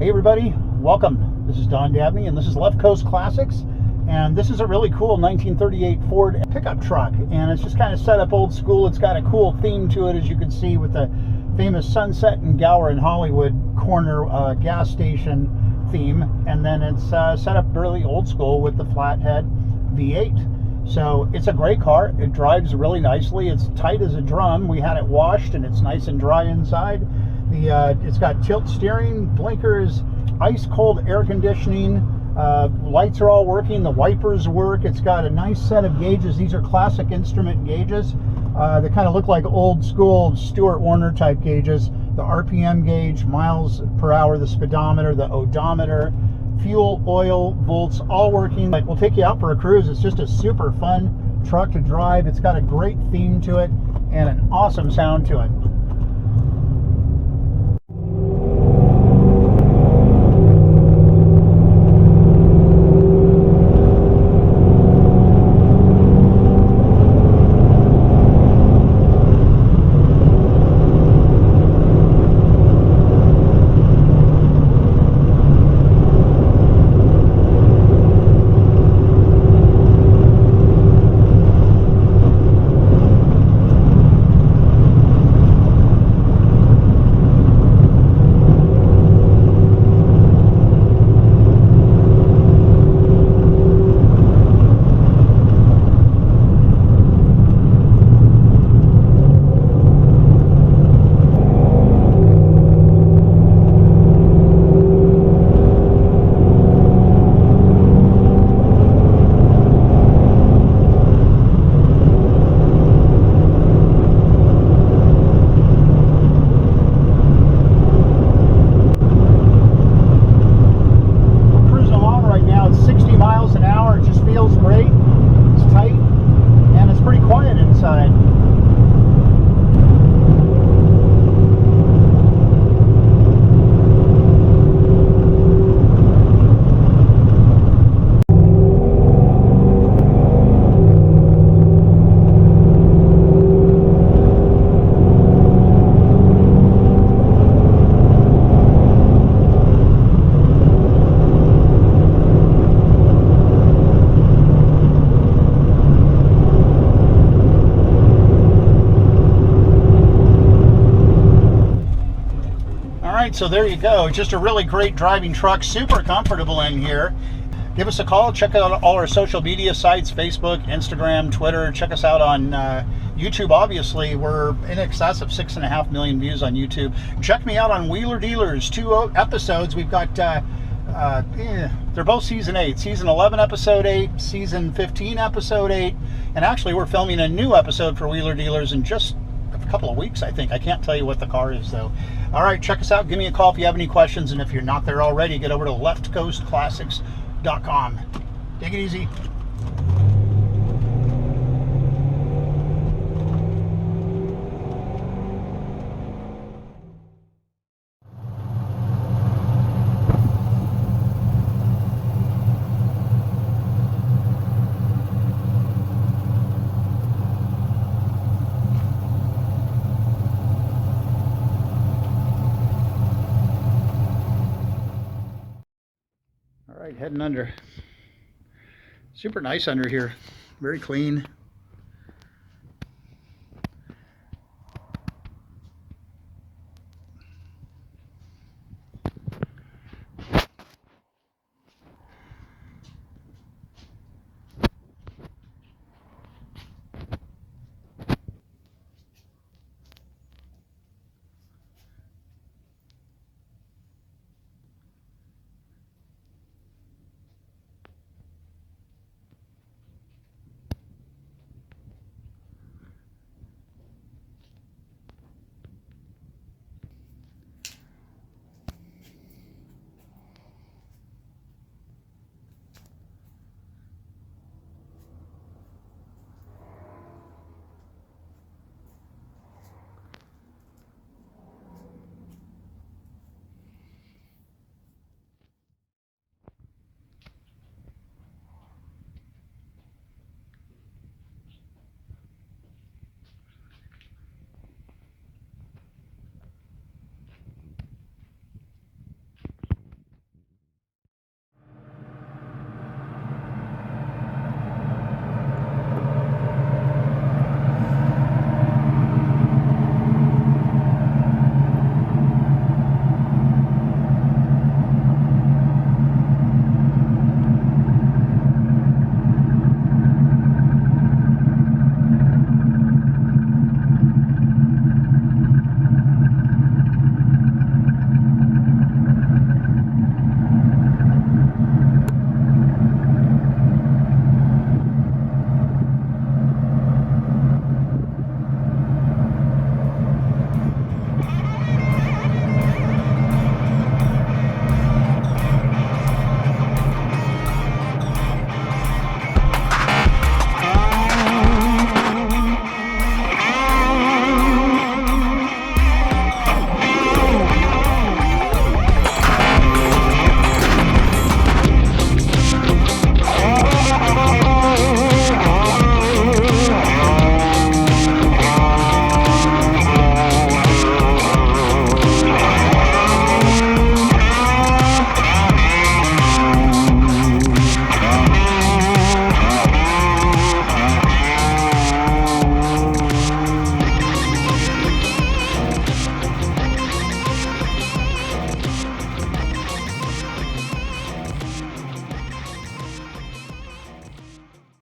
Hey everybody, welcome. This is Don Dabney and this is Left Coast Classics, and this is a really cool 1938 Ford pickup truck, and it's just kind of set up old school. It's got a cool theme to it, as you can see, with the famous Sunset and Gower in Hollywood corner gas station theme, and then it's set up really old school with the flathead V8. So it's a great car. It drives really nicely. It's tight as a drum. We had it washed and it's nice and dry inside. It's got tilt steering, blinkers, ice cold air conditioning, lights are all working, the wipers work. It's got a nice set of gauges. These are classic instrument gauges. They kind of look like old school Stuart Warner type gauges. The RPM gauge, miles per hour, the speedometer, the odometer, fuel, oil, volts, all working. We'll take you out for a cruise. It's just a super fun truck to drive. It's got a great theme to it and an awesome sound to it. So there you go. Just a really great driving truck, super comfortable in here. Give us a call. Check out all our social media sites, Facebook, Instagram, Twitter. Check us out on YouTube. Obviously, we're in excess of 6.5 million views on YouTube. Check me out on Wheeler Dealers, 2 episodes. We've got they're both season 8, season 11 episode 8, season 15 episode 8, and actually we're filming a new episode for Wheeler Dealers in just a couple of weeks, I think. I can't tell you what the car is though. All right, check us out. Give me a call if you have any questions, and if you're not there already, get over to leftcoastclassics.com. Take it easy. All right, heading under. Super nice under here. Very clean.